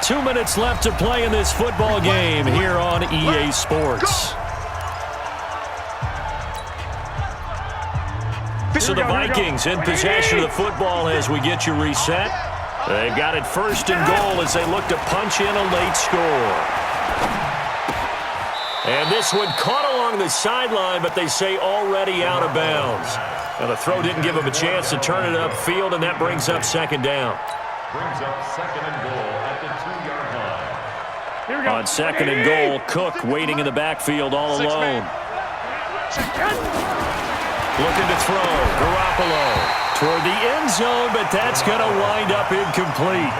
2 minutes left to play in this football game here on EA Sports. So the Vikings in possession of the football as we get you reset. They've got it first and goal as they look to punch in a late score. And this one caught along the sideline, but they say already out of bounds. Now the throw didn't give him a chance to turn it upfield, and that brings up second down. Brings up second and goal at the 2-yard line. Here we go. On second and goal, Cook waiting in the backfield all alone. Looking to throw, Garoppolo toward the end zone, but that's going to wind up incomplete.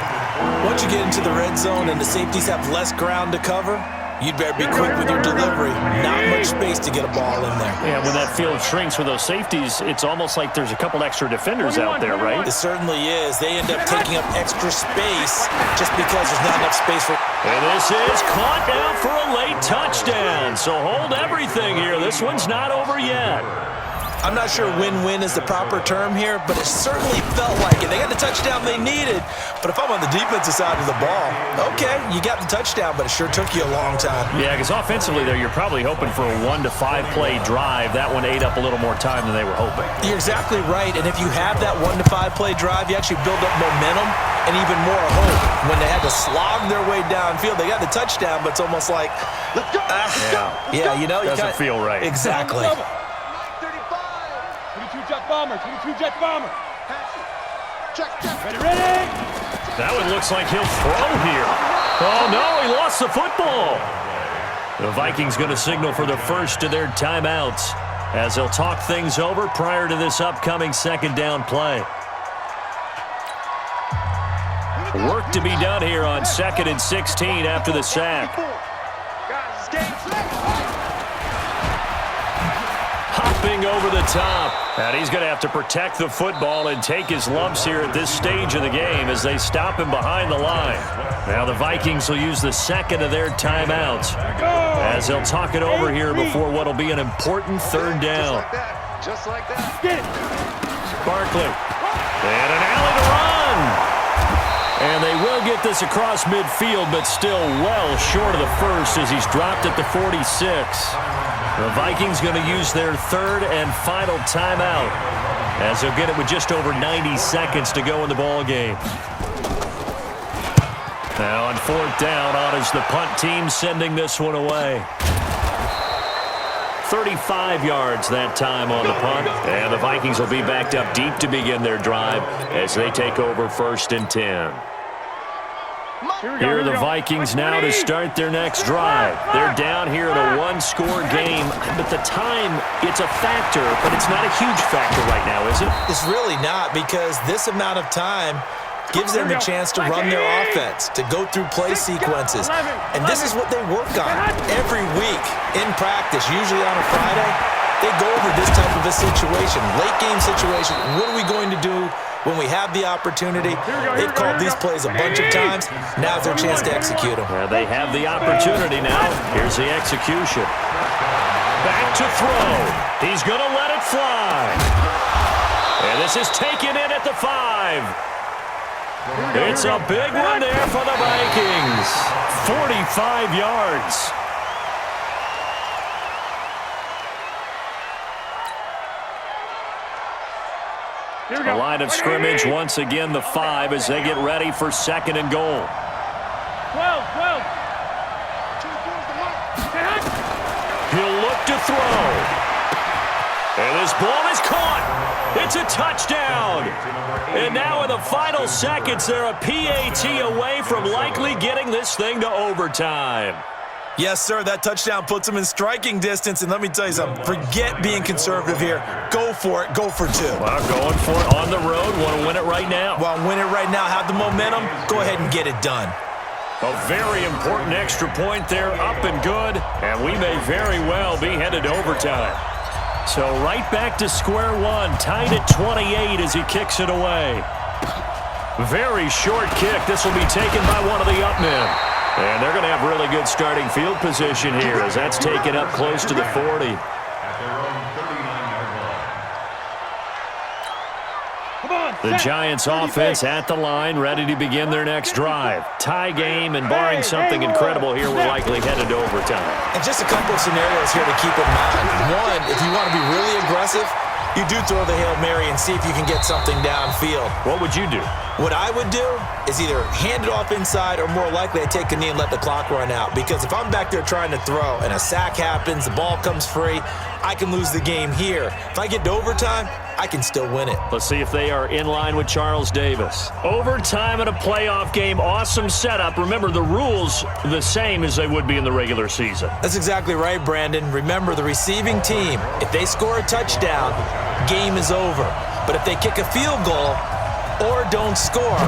Once you get into the red zone and the safeties have less ground to cover, you'd better be quick with your delivery. Not much space to get a ball in there. Yeah, when that field shrinks with those safeties, it's almost like there's a couple extra defenders out there, right? It certainly is. They end up taking up extra space just because there's not enough space for... And this is caught now for a late touchdown. So hold everything here. This one's not over yet. I'm not sure win-win is the proper term here, but it certainly felt like it. They got the touchdown they needed, but if I'm on the defensive side of the ball, okay, you got the touchdown, but it sure took you a long time. Yeah, because offensively there, you're probably hoping for a 1 to 5 play drive. That one ate up a little more time than they were hoping. You're exactly right, and if you have that 1 to 5 play drive, you actually build up momentum and even more hope. When they had to slog their way downfield, they got the touchdown, but it's almost like, yeah, you know, doesn't feel right. Exactly. 22-jet bomber, 22-jet bomber. Check. Ready. That one looks like he'll throw here. Oh, no, he lost the football. The Vikings going to signal for the first of their timeouts as they'll talk things over prior to this upcoming second down play. Work to be done here on 2nd and 16 after the sack. Hopping over the top. And he's going to have to protect the football and take his lumps here at this stage of the game as they stop him behind the line. Now the Vikings will use the second of their timeouts as they'll talk it over here before what will be an important third down. Just like that. Barkley. And an alley to run. And they will get this across midfield, but still well short of the first as he's dropped at the 46. The Vikings going to use their third and final timeout as they'll get it with just over 90 seconds to go in the ball game. Now on 4th down, on is the punt team sending this one away. 35 yards that time on the punt. And the Vikings will be backed up deep to begin their drive as they take over 1st and 10. Here are the Vikings now to start their next drive. They're down here in a 1-score game, but the time, it's a factor, but it's not a huge factor right now, is it? It's really not, because this amount of time gives them a chance to run their offense, to go through play sequences. And this is what they work on every week in practice, usually on a Friday. They go over this type of a situation, late game situation. What are we going to do when we have the opportunity? They've called these plays a bunch of times. Now's their chance to execute them. Well, they have the opportunity now. Here's the execution. Back to throw. He's going to let it fly. And this is taken in at the 5. It's a big one there for the Vikings. 45 yards. The line of scrimmage, once again, the 5 as they get ready for 2nd and goal. 12. He'll look to throw. And this ball is caught. It's a touchdown. And now in the final seconds, they're a PAT away from likely getting this thing to overtime. Yes, sir, that touchdown puts them in striking distance, and let me tell you something, forget being conservative here. Go for it, go for 2. Well, going for it on the road, want to win it right now. Want to win it right now, have the momentum, go ahead and get it done. A very important extra point there, up and good, and we may very well be headed to overtime. So right back to square one, tied at 28 as he kicks it away. Very short kick. This will be taken by one of the up men. And they're going to have really good starting field position here as that's taken up close to the 40. Come on, The Giants offense at the line, ready to begin their next drive. Tie game, and barring something incredible here, we're likely headed to overtime. And just a couple of scenarios here to keep in mind. One, if you want to be really aggressive, you do throw the Hail Mary and see if you can get something downfield. What would you do? What I would do is either hand it off inside or more likely I take a knee and let the clock run out. Because if I'm back there trying to throw and a sack happens, the ball comes free, I can lose the game here. If I get to overtime, I can still win it. Let's see if they are in line with Charles Davis. Overtime in a playoff game, awesome setup. Remember, the rules the same as they would be in the regular season. That's exactly right, Brandon. Remember, the receiving team, if they score a touchdown, game is over. But if they kick a field goal or don't score,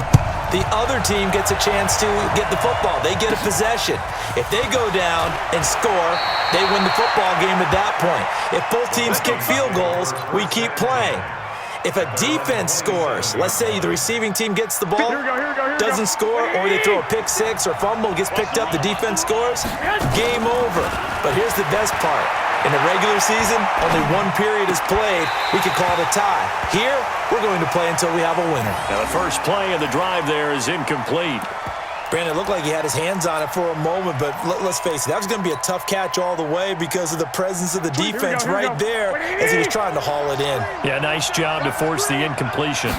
the other team gets a chance to get the football. They get a possession. If they go down and score, they win the football game at that point. If both teams kick field goals, we keep playing. If a defense scores, let's say the receiving team gets the ball, doesn't score, or they throw a pick six or fumble, gets picked up, the defense scores, game over. But here's the best part. In the regular season, only one period is played. We could call it a tie. Here, we're going to play until we have a winner. Now the first play of the drive there is incomplete. Brandon, it looked like he had his hands on it for a moment, but let's face it, that was going to be a tough catch all the way because of the presence of the defense right there as he was trying to haul it in. Yeah, nice job to force the incompletion.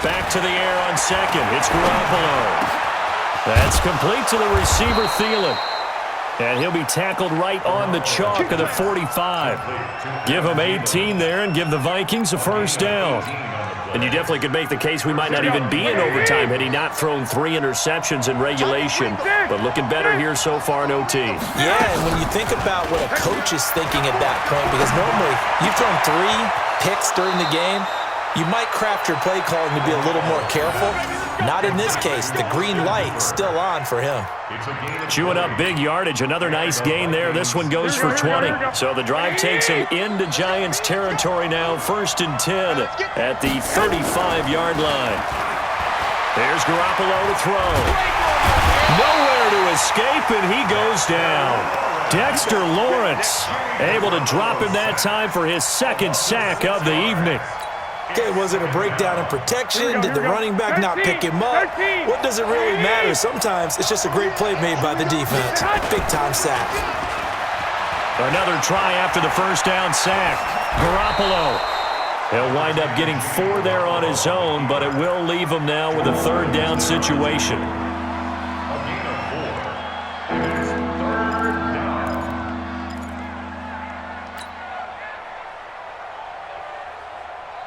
Back to the air on second. It's Garoppolo. That's complete to the receiver, Thielen. And he'll be tackled right on the chalk of the 45. Give him 18 there and give the Vikings a first down. And you definitely could make the case we might not even be in overtime had he not thrown 3 interceptions in regulation. But looking better here so far in OT. Yeah, and when you think about what a coach is thinking at that point, because normally you've thrown 3 picks during the game, you might craft your play calling to be a little more careful. Not in this case. The green light still on for him. Chewing up big yardage. Another nice gain there. This one goes for 20. So the drive takes him into Giants territory now. 1st and 10 at the 35-yard line. There's Garoppolo to throw. Nowhere to escape, and he goes down. Dexter Lawrence able to drop him that time for his 2nd sack of the evening. Okay, was it a breakdown in protection? Did the running back not pick him up? What does it really matter? Sometimes it's just a great play made by the defense. Big-time sack. Another try after the first down sack. Garoppolo. He'll wind up getting 4 there on his own, but it will leave him now with a 3rd down situation.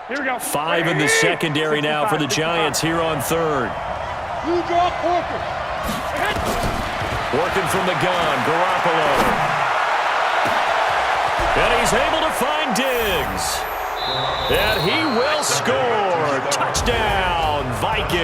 Here we go. 5 in the secondary now for the Giants here on 3rd. You draw Corker. Working from the gun, Garoppolo. And he's able to find Diggs. And he will score. Touchdown, Vikings.